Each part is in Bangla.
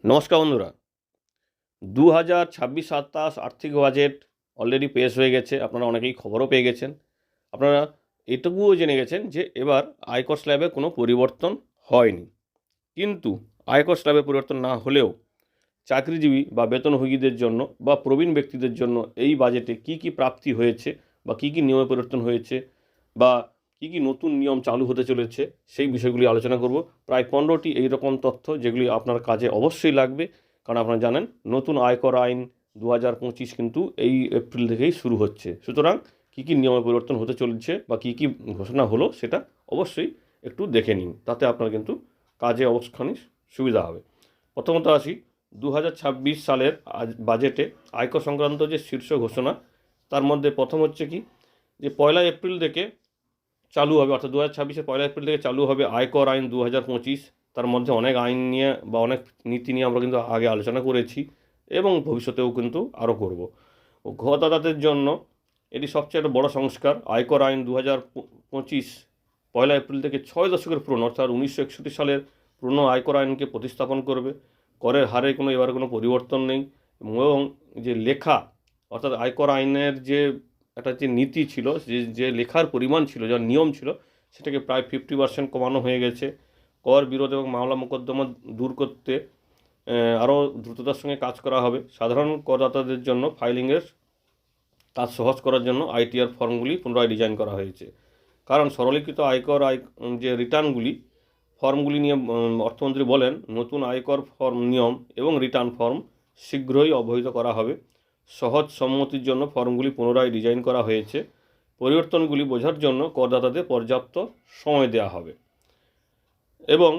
নমস্কার বন্ধুরা। 2026-27 আর্থিক বাজেট অলরেডি পেশ হয়ে গেছে। আপনারা অনেকেই খবরও পেয়ে গেছেন। আপনারা এটুকুও জেনে গেছেন যে এবার আয়কর স্ল্যাবে কোনো পরিবর্তন হয়নি। কিন্তু আয়কর স্ল্যাবে পরিবর্তন না হলেও চাকরিজীবী বা বেতনভোগীদের জন্য বা প্রবীণ ব্যক্তিদের জন্য এই বাজেটে কি কি প্রাপ্তি হয়েছে বা কি কি নিয়মে পরিবর্তন হয়েছে বা কি কি নতুন নিয়ম চালু হতে চলেছে সেই বিষয়গুলি আলোচনা করব। প্রায় 15টি এইরকম তথ্য যেগুলি আপনার কাজে অবশ্যই লাগবে, কারণ আপনারা জানেন নতুন আয়কর আইন 2025 কিন্তু এই এপ্রিল থেকেই শুরু হচ্ছে। সুতরাং কী কী নিয়মে পরিবর্তন হতে চলেছে বা কী কী ঘোষণা হলো সেটা অবশ্যই একটু দেখে নিন, তাতে আপনার কিন্তু কাজে অবশ্যখানি সুবিধা হবে। প্রথমত আসি 2026 সালের বাজেটে আয়কর সংক্রান্ত যে শীর্ষ ঘোষণা, তার মধ্যে প্রথম হচ্ছে কি যে 1 এপ্রিল থেকে চালু হবে, অর্থাৎ 2026-এর 1 এপ্রিল থেকে চালু হবে আয়কর আইন 2025। তার মধ্যে অনেক আইন নিয়ে বা অনেক নীতি নিয়ে আমরা কিন্তু আগে আলোচনা করেছি এবং ভবিষ্যতেও কিন্তু আরও করব। করদাতাদের জন্য এটি সবচেয়ে একটা বড় সংস্কার। আয়কর আইন 2025 1 এপ্রিল থেকে 6 দশকের পুরনো, অর্থাৎ 1961 সালের পুরনো আয়কর আইনকে প্রতিস্থাপন করবে। করের হারে এবার কোনো পরিবর্তন নেই এবং যে লেখা, অর্থাৎ আয়কর আইনের যে একটা যে নীতি ছিল, যে লেখার পরিমাণ ছিল, যার নিয়ম ছিল, সেটাকে প্রায় 50% কমানো হয়ে গেছে। কর বিরোধ এবং মামলা মোকদ্দমা দূর করতে আরও দ্রুততার সঙ্গে কাজ করা হবে। সাধারণ করদাতাদের জন্য ফাইলিংয়ের কাজ সহজ করার জন্য আইটিআর ফর্মগুলি পুনরায় ডিজাইন করা হয়েছে। কারণ সরলীকৃত আয়কর যে রিটার্নগুলি ফর্মগুলি নিয়ে অর্থমন্ত্রী বলেন, নতুন আয়কর ফর্ম নিয়ম এবং রিটার্ন ফর্ম শীঘ্রই অবহিত করা হবে। সহজ সম্মতির জন্য ফর্মগুলি পুনরায় ডিজাইন করা হয়েছে। পরিবর্তনগুলি বোঝার জন্য করদাতাদের পর্যাপ্ত সময় দেওয়া হবে এবং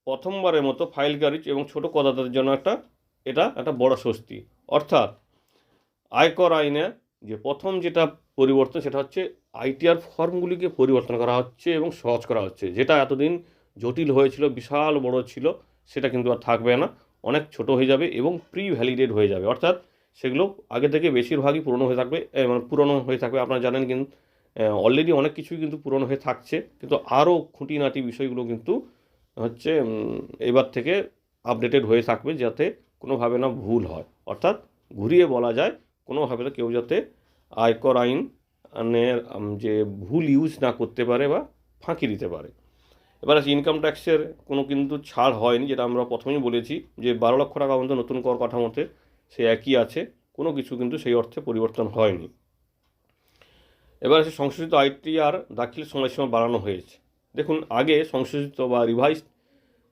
প্রথমবারের মতো ফাইলকারী এবং ছোট করদাতাদের জন্য এটা একটা বড় স্বস্তি। অর্থাৎ আয়কর আইনে যে প্রথম যেটা পরিবর্তন, সেটা হচ্ছে আইটিআর ফর্মগুলিকে পরিবর্তন করা হচ্ছে এবং সহজ করা হচ্ছে। যেটা এতদিন জটিল হয়েছিল, বিশাল বড় ছিল, সেটা কিন্তু আর থাকবে না, অনেক ছোট হয়ে যাবে এবং প্রি ভ্যালিডেট হয়ে যাবে। অর্থাৎ সেগুলো আগে থেকে বেশিরভাগই পুরনো হয়ে থাকবে, মানে পুরনো হয়ে থাকবে। আপনারা জানেন কিন্তু অলরেডি অনেক কিছুই কিন্তু পুরনো হয়ে থাকছে, কিন্তু আরও খুঁটিনাটি বিষয়গুলো কিন্তু হচ্ছে এবার থেকে আপডেটেড হয়ে থাকবে, যাতে কোনোভাবে না ভুল হয়। অর্থাৎ ঘুরিয়ে বলা যায়, কোনোভাবে কেউ যাতে আয়কর আইনের যে ভুল ইউজ না করতে পারে বা ফাঁকি দিতে পারে। এবার আছে ইনকাম ট্যাক্সের কোনো কিন্তু ছাড় হয়নি, যেটা আমরা প্রথমেই বলেছি যে 12 লক্ষ টাকা পর্যন্ত নতুন কর কাঠামোতে সে একই আছে, কোনো কিছু কিন্তু সেই অর্থে পরিবর্তন হয়নি। এবার আছে সংশোধিত আইটিআর দাখিলের সময়সীমা বাড়ানো হয়েছে। দেখুন, আগে সংশোধিত বা রিভাইজ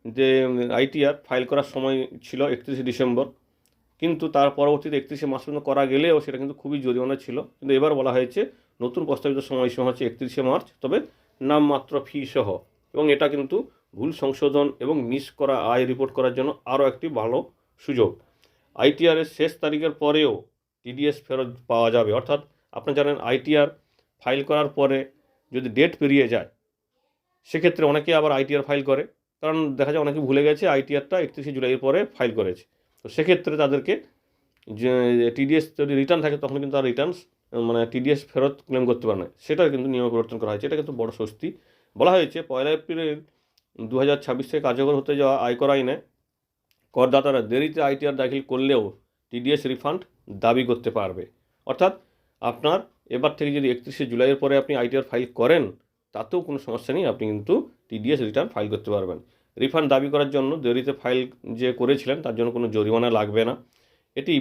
যে আইটিআর ফাইল করার সময় ছিল 31 ডিসেম্বর, কিন্তু তার পরবর্তীতে 31 মার্চ পর্যন্ত করা গেলেও সেটা কিন্তু খুবই জরিমানা ছিল। কিন্তু এবার বলা হয়েছে নতুন প্রস্তাবিত সময়সীমা হচ্ছে 31 মার্চ, তবে নামমাত্র ফি সহ। এবং এটা কিন্তু ভুল সংশোধন এবং মিস করা আয় রিপোর্ট করার জন্য আরও একটি ভালো সুযোগ। আইটিআরের শেষ তারিখের পরেও টিডিএস ফেরত পাওয়া যাবে। অর্থাৎ আপনারা জানেন আইটিআর ফাইল করার পরে যদি ডেট পেরিয়ে যায়, সেক্ষেত্রে অনেকে আবার আইটিআর ফাইল করে, কারণ দেখা যায় অনেকে ভুলে গেছে আইটিআরটা 31 জুলাইয়ের পরে ফাইল করেছে। তো সেক্ষেত্রে তাদেরকে যে টিডিএস যদি রিটার্ন থাকে, তখন কিন্তু আর রিটার্নস মানে টিডিএস ফেরত ক্লেম করতে পারে না। সেটা কিন্তু নিয়ম পরিবর্তন করা হয়েছে, এটা কিন্তু বড় স্বস্তি। বলা হয়েছে 1 এপ্রিল 2026 থেকে কার্যকর হতে যাওয়া আয়কর আইনে করদাতারা দেরিতে আইটিআর দাখিল করলেও টিডিএস রিফান্ড দাবি করতে পারবে। অর্থাৎ আপনার এবার থেকে যদি 31 জুলাইয়ের পরে আপনি আইটিআর ফাইল করেন, তাতেও কোনো সমস্যা নেই, আপনি কিন্তু টিডিএস রিটার্ন ফাইল করতে পারবেন। রিফান্ড দাবি করার জন্য দেরিতে ফাইল যে করেছিলেন তার জন্য কোনো জরিমানা লাগবে না। এটি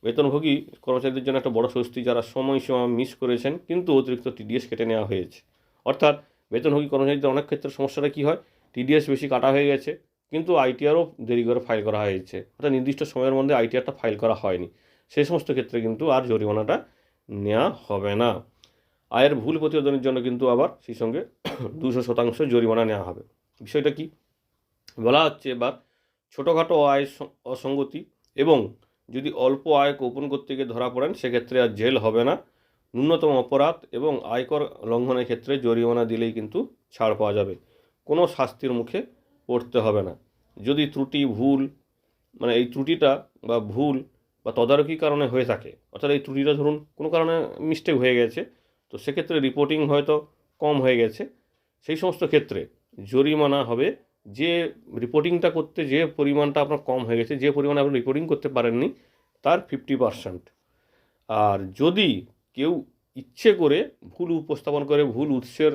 বেতনভোগী কর্মচারীদের জন্য একটা বড় স্বস্তি, যারা সময়সীমা মিস করেছেন কিন্তু অতিরিক্ত টিডিএস কেটে নেওয়া হয়েছে। অর্থাৎ বেতনভোগী কর্মচারীদের অনেক ক্ষেত্রে সমস্যাটা কী হয়, টিডিএস বেশি কাটা হয়ে গেছে কিন্তু আইটিআরও দেরি করে ফাইল করা হয়েছে, অর্থাৎ নির্দিষ্ট সময়ের মধ্যে আইটিআরটা ফাইল করা হয়নি। সেই সমস্ত ক্ষেত্রে কিন্তু আর জরিমানাটা নেওয়া হবে না। আয়ের ভুল প্রতিবেদনের জন্য কিন্তু আবার সেই সঙ্গে 200% জরিমানা নেওয়া হবে। বিষয়টা কি বলা হচ্ছে, এবার ছোটোখাটো আয় অসঙ্গতি এবং যদি অল্প আয় গোপন করতে গিয়ে ধরা পড়েন, সেক্ষেত্রে আর জেল হবে না। ন্যূনতম অপরাধ এবং আয়কর লঙ্ঘনের ক্ষেত্রে জরিমানা দিলেই কিন্তু ছাড় পাওয়া যাবে, কোনো শাস্তির মুখে পড়তে হবে না। যদি ত্রুটি ভুল মানে এই ত্রুটিটা বা ভুল বা তদারকি কারণে হয়ে থাকে, অর্থাৎ এই ত্রুটিটা ধরুন কোনো কারণে মিস্টেক হয়ে গেছে, তো সেক্ষেত্রে রিপোর্টিং হয়তো কম হয়ে গেছে, সেই সমস্ত ক্ষেত্রে জরিমানা হবে যে রিপোর্টিংটা করতে যে পরিমাণটা আপনার কম হয়ে গেছে, যে পরিমাণে আপনি রিপোর্টিং করতে পারেননি তার 50%। আর যদি কেউ ইচ্ছে করে ভুল উপস্থাপন করে, ভুল উৎসের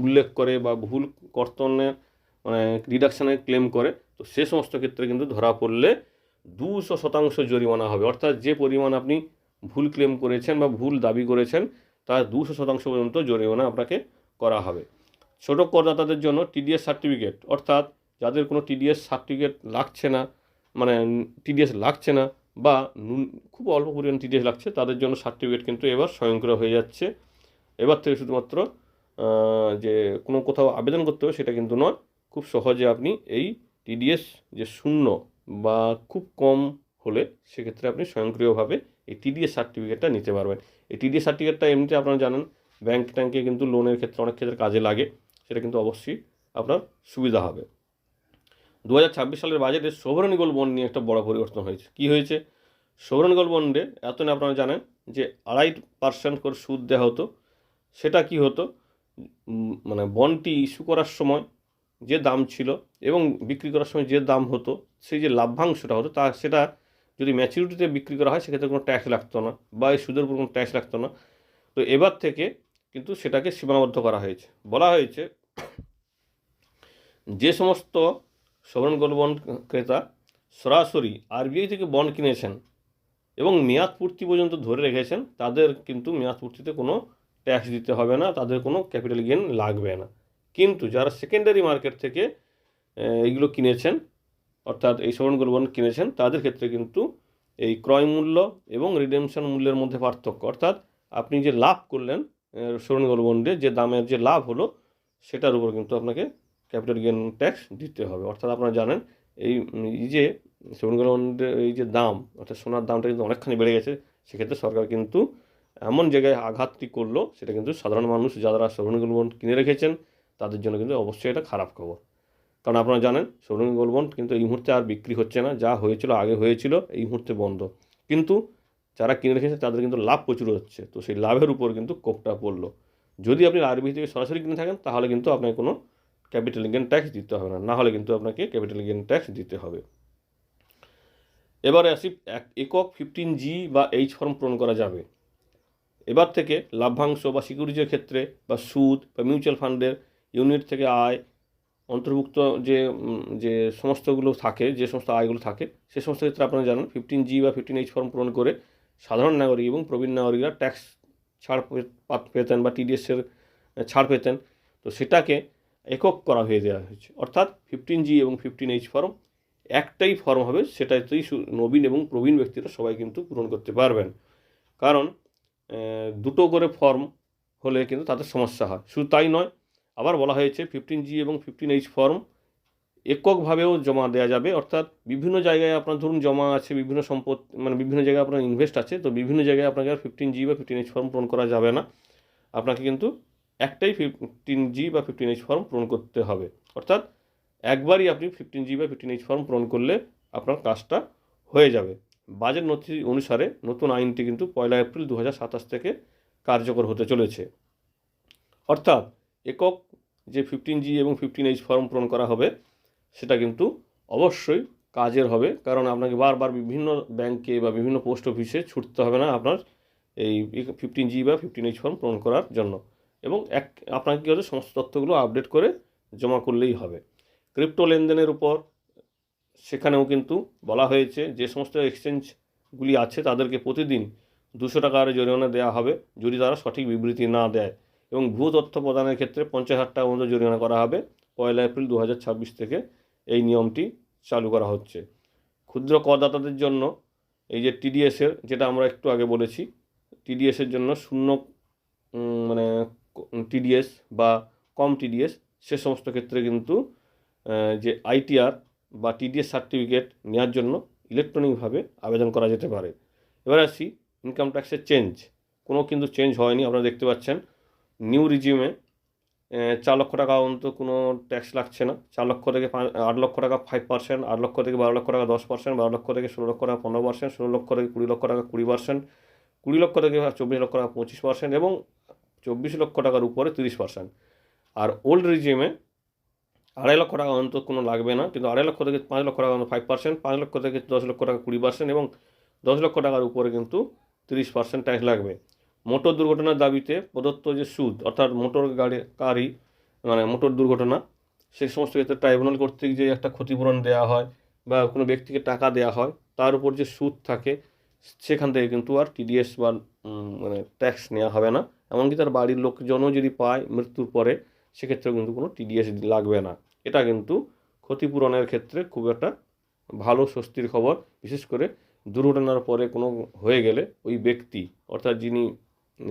উল্লেখ করে বা ভুল কর্তনের মানে ডিডাকশানের ক্লেম করে, তো সে সমস্ত ক্ষেত্রে কিন্তু ধরা পড়লে 200% জরিমানা হবে। অর্থাৎ যে পরিমাণ আপনি ভুল ক্লেম করেছেন বা ভুল দাবি করেছেন তার 200% পর্যন্ত জরিমানা আপনাকে করা হবে। ছোট করদাতাদের জন্য টিডিএস সার্টিফিকেট, অর্থাৎ যাদের কোনো টিডিএস সার্টিফিকেট লাগছে না, মানে টিডিএস লাগছে না বা খুব অল্প পরিমাণ টিডিএস লাগছে, তাদের জন্য সার্টিফিকেট কিন্তু এবার স্বয়ংক্রিয় হয়ে যাচ্ছে। এবার থেকে শুধুমাত্র যে কোনো কোথাও আবেদন করতে হবে সেটা কিন্তু নয়, খুব সহজে আপনি এই টিডিএস যে শূন্য বা খুব কম হলে সেক্ষেত্রে আপনি স্বয়ংক্রিয়ভাবে এই টিডিএস সার্টিফিকেটটা নিতে পারবেন। এই টিডিএস সার্টিফিকেটটা এমনিতে আপনারা জানেন ব্যাংক ট্যাঙ্কে কিন্তু লোনের ক্ষেত্রে অনেক ক্ষেত্রে কাজে লাগে, সেটা কিন্তু অবশ্যই আপনার সুবিধা হবে। 2026 সালের বাজেটে সোভরেন গোল্ড বন্ড নিয়ে একটা বড় পরিবর্তন হয়েছে। কি হয়েছে? সোভরেন গোল্ড বন্ডে এতদিন আপনারা জানেন যে 2.5% করে সুদ দেওয়া হতো। সেটা কি হতো, মানে বন্ডটি ইস্যু করার সময় যে দাম ছিল এবং বিক্রি করার সময় যে দাম হতো, সেই যে লাভ্যাংশটা হতো সেটা যদি ম্যাচুরিটিতে বিক্রি করা হয় সেক্ষেত্রে কোনো ট্যাক্স লাগতো না বা এই সুদের উপর কোনো ট্যাক্স লাগতো না। তো এবার থেকে কিন্তু সেটাকে সীমাবদ্ধ করা হয়েছে। বলা হয়েছে যে সমস্ত সভরেন গোল্ড বন্ড ক্রেতা সরাসরি আরবিআই থেকে বন্ড কিনেছেন এবং মেয়াদ পূর্তি পর্যন্ত ধরে রেখেছেন, তাদের কিন্তু মেয়াদ পূর্তিতে কোনো ট্যাক্স দিতে হবে না, তাদের কোনো ক্যাপিটাল গেইন লাগবে না। কিন্তু যারা সেকেন্ডারি মার্কেট থেকে এইগুলো কিনেছেন, অর্থাৎ এই সভরেন গোল্ড বন্ড কিনেছেন, তাদের ক্ষেত্রে কিন্তু এই ক্রয় মূল্য এবং রিডেমশন মূল্যের মধ্যে পার্থক্য, অর্থাৎ আপনি যে লাভ করলেন সভরেন গোল্ড বন্ডে যে দামের যে লাভ হলো সেটার উপর কিন্তু আপনাকে ক্যাপিটাল গেইন ট্যাক্স দিতে হবে। অর্থাৎ আপনারা জানেন এই যে সভরেন গোল্ড বন্ডের এই যে দাম, অর্থাৎ সোনার দামটা কিন্তু অনেকখানি বেড়ে গেছে, সেক্ষেত্রে সরকার কিন্তু এমন জায়গায় আঘাতটি করলো, সেটা কিন্তু সাধারণ মানুষ যারা সভরেন গোল্ড বন্ড কিনে রেখেছেন তাদের জন্য কিন্তু অবশ্যই এটা খারাপ খবর। কারণ আপনারা জানেন সভরেন গোল্ড বন্ড কিন্তু এই মুহূর্তে আর বিক্রি হচ্ছে না, যা হয়েছিল আগে হয়েছিল এই মুহূর্তে বন্ধ। কিন্তু যারা কিনে রেখেছে তাদের কিন্তু লাভ প্রচুর হচ্ছে, তো সেই লাভের উপর কিন্তু কোপটা পড়লো। যদি আপনি আরবিআই থেকে সরাসরি কিনে থাকেন তাহলে কিন্তু আপনাকে কোনো ক্যাপিটাল গেইন ট্যাক্স দিতে হবে না, না হলে কিন্তু আপনাকে ক্যাপিটাল গেইন ট্যাক্স দিতে হবে। এবারে আসি একক 15G বা H ফর্ম পূরণ করা যাবে। এবার থেকে লাভ্যাংশ বা সিকিউরিটির ক্ষেত্রে বা সুদ বা মিউচুয়াল ফান্ডের ইউনিট থেকে আয় অন্তর্ভুক্ত যে সমস্তগুলো থাকে, যে সমস্ত আয়গুলো থাকে, সে সমস্ত ক্ষেত্রে আপনারা জানেন 15G বা 15H ফর্ম পূরণ করে সাধারণ নাগরিক এবং প্রবীণ নাগরিকরা ট্যাক্স ছাড় পেতেন বা টিডিএসের ছাড় পেতেন। তো সেটাকে একক করা হয়ে দেওয়া হয়েছে, অর্থাৎ 15G এবং 15H ফর্ম একটাই ফর্ম হবে, সেটাতেই নবীন এবং প্রবীণ ব্যক্তিরা সবাই কিন্তু পূরণ করতে পারবেন। কারণ দুটো করে ফর্ম হলে কিন্তু তাদের সমস্যা হয়। শুধু তাই নয়, আবার বলা হয়েছে 15G এবং 15H ফর্ম এককভাবেও জমা দেওয়া যাবে, অর্থাৎ বিভিন্ন জায়গায় আপনার ধরুন জমা আছে, বিভিন্ন সম্পত্তি মানে বিভিন্ন জায়গায় আপনার ইনভেস্ট আছে, তো বিভিন্ন জায়গায় আপনাকে আর 15G বা 15H ফর্ম পূরণ করা যাবে না, আপনাকে কিন্তু একটাই 15G বা 15H ফর্ম পূরণ করতে হবে। অর্থাৎ একবারই আপনি 15G বা 15H ফর্ম পূরণ করলে আপনার কাজটা হয়ে যাবে। বাজেট নথি অনুসারে নতুন আইনটি কিন্তু 1 এপ্রিল 2027 থেকে কার্যকর হতে চলেছে। অর্থাৎ একক যে 15G এবং 15H ফর্ম পূরণ করা হবে সেটা কিন্তু অবশ্যই কাজের হবে, কারণ আপনাকে বারবার বিভিন্ন ব্যাংকে বা বিভিন্ন পোস্ট অফিসে ছুটতে হবে না আপনার এই 15G বা 15H ফর্ম পূরণ করার জন্য, এবং আপনাকে কী হচ্ছে সমস্ত তথ্যগুলো আপডেট করে জমা করলেই হবে। ক্রিপ্টো লেনদেনের উপর সেখানেও কিন্তু বলা হয়েছে যে সমস্ত এক্সচেঞ্জগুলি আছে তাদেরকে প্রতিদিন 200 টাকার জরিমানা দেওয়া হবে যদি তারা সঠিক বিবৃতি না দেয়, এবং ভুয়ো তথ্য প্রদানের ক্ষেত্রে 50,000 টাকা পর্যন্ত জরিমানা করা হবে। 1 এপ্রিল 2026 থেকে এই নিয়মটি চালু করা হচ্ছে। ক্ষুদ্র করদাতাদের জন্য এই যে টিডিএসের, যেটা আমরা একটু আগে বলেছি, টিডিএসের জন্য শূন্য মানে টিডিএস বা কম টিডিএস, সে সমস্ত ক্ষেত্রে কিন্তু যে আইটিআর বা টিডিএস সার্টিফিকেট নেওয়ার জন্য ইলেকট্রনিকভাবে আবেদন করা যেতে পারে। এবার আসি ইনকাম ট্যাক্সের চেঞ্জ। কোনো কিন্তু চেঞ্জ হয়নি, আপনারা দেখতে পাচ্ছেন নিউ রিজিউমে 4 লক্ষ টাকা পর্যন্ত কোনো ট্যাক্স লাগছে না। 4 লক্ষ থেকে 8 লক্ষ টাকা 5%, 8 লক্ষ থেকে 12 লক্ষ টাকা 10%, 12 লক্ষ থেকে 16 লক্ষ টাকা 15%, 16 লক্ষ থেকে 20 লক্ষ টাকা 20%, 20 লক্ষ থেকে 24 লক্ষ টাকা 25% এবং 24 লক্ষ টাকার উপরে 30%। আর ওল্ড রিজিউমে 2.5 লক্ষ টাকা অন্তত কোনো লাগবে না, কিন্তু 2.5 লক্ষ থেকে 5 লক্ষ টাকা 5%, 5 লক্ষ থেকে 10 লক্ষ টাকা 20%, এবং 10 লক্ষ টাকার উপরে কিন্তু 30% ট্যাক্স লাগবে। মোটর দুর্ঘটনার দাবিতে প্রদত্ত যে সুদ, অর্থাৎ গাড়ি মানে মোটর দুর্ঘটনা, সেই সমস্ত ক্ষেত্রে ট্রাইব্যুনাল কর্তৃক যে একটা ক্ষতিপূরণ দেওয়া হয় বা কোনো ব্যক্তিকে টাকা দেওয়া হয়, তার উপর যে সুদ থাকে সেখান থেকে কিন্তু আর টিডিএস বা মানে ট্যাক্স নেওয়া হবে না। এমনকি তার বাড়ির লোকজনও যদি পায় মৃত্যুর পরে, সেক্ষেত্রেও কিন্তু কোনো টিডিএস লাগবে না। এটা কিন্তু ক্ষতিপূরণের ক্ষেত্রে খুব একটা ভালো স্বস্তির খবর। বিশেষ করে দুর্ঘটনার পরে কোনো হয়ে গেলে ওই ব্যক্তি, অর্থাৎ যিনি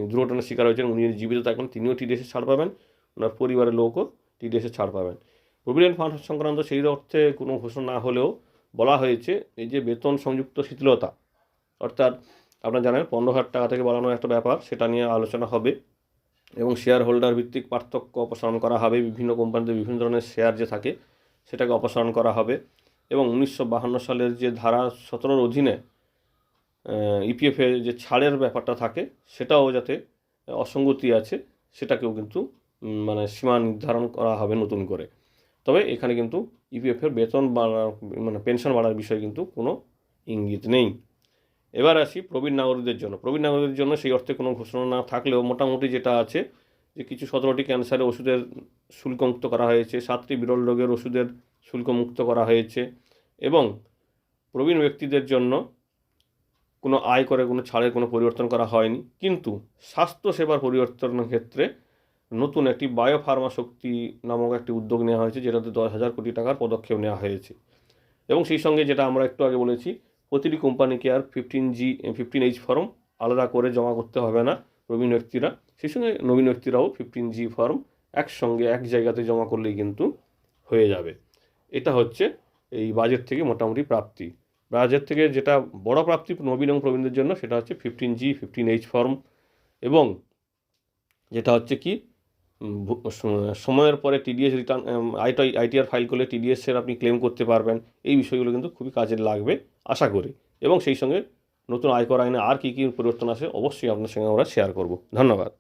দুর্ঘটনার শিকার হয়েছেন, উনি যদি জীবিত থাকবেন তিনিও টিডিএসে ছাড় পাবেন, ওনার পরিবারের লোকও টিডিএসে ছাড় পাবেন। প্রভিডেন্ট ফান্ড সংক্রান্ত সেই অর্থে কোনো ঘোষণা না হলেও বলা হয়েছে এই যে বেতন সংযুক্ত শিথিলতা, অর্থাৎ আপনারা জানেন 15,000 টাকা থেকে বাড়ানোর একটা ব্যাপার, সেটা নিয়ে আলোচনা হবে, এবং শেয়ার হোল্ডার ভিত্তিক পার্থক্য অপসারণ করা হবে। বিভিন্ন কোম্পানিতে বিভিন্ন ধরনের শেয়ার যে থাকে সেটাকে অপসারণ করা হবে, এবং 1952 সালের যে ধারা 17-র অধীনে ইপিএফে যে ছাড়ের ব্যাপারটা থাকে সেটাও যাতে অসঙ্গতি আছে সেটাকেও কিন্তু মানে সীমা নির্ধারণ করা হবে নতুন করে। তবে এখানে কিন্তু ইপিএফের বেতন বাড়ার মানে পেনশন বাড়ার বিষয়ে কিন্তু কোনো ইঙ্গিত নেই। এবার আসি প্রবীণ নাগরিকদের জন্য। প্রবীণ নাগরিকদের জন্য সেই অর্থে কোনো ঘোষণা না থাকলেও মোটামুটি যেটা আছে যে কিছু 17টি ক্যান্সারের ওষুধের শুল্কমুক্ত করা হয়েছে, 7টি বিরল রোগের ওষুধের শুল্কমুক্ত করা হয়েছে, এবং প্রবীণ ব্যক্তিদের জন্য কোনো আয়করে কোনো ছাড়ের কোনো পরিবর্তন করা হয়নি। কিন্তু স্বাস্থ্যসেবার পরিবর্তনের ক্ষেত্রে নতুন একটি বায়োফার্মা শক্তি নামক একটি উদ্যোগ নেওয়া হয়েছে, যেটাতে 10,000 কোটি টাকার পদক্ষেপ নেওয়া হয়েছে। এবং সেই সঙ্গে যেটা আমরা একটু আগে বলেছি, প্রতিটি কোম্পানিকে আর 15H ফর্ম আলাদা করে জমা করতে হবে না প্রবীণ ব্যক্তিরা, সেই সঙ্গে নবীন ব্যক্তিরাও 15G ফর্ম একসঙ্গে এক জায়গাতে জমা করলেই কিন্তু হয়ে যাবে। এটা হচ্ছে এই বাজেট থেকে মোটামুটি প্রাপ্তি। বাজেট থেকে যেটা বড় প্রাপ্তি নবীন এবং প্রবীণদের জন্য সেটা হচ্ছে 15G 15H ফর্ম, এবং যেটা হচ্ছে কি সময়ের পরে টিডিএস রিটার্ন আইটিআর ফাইল করলে টিডিএসের আপনি ক্লেম করতে পারবেন। এই বিষয়গুলো কিন্তু খুবই কাজে লাগবে আশা করি, এবং সেই সঙ্গে নতুন আয়কর আইনে আর কী কী পরিবর্তন আসে অবশ্যই আপনার সঙ্গে আমরা শেয়ার করব। ধন্যবাদ।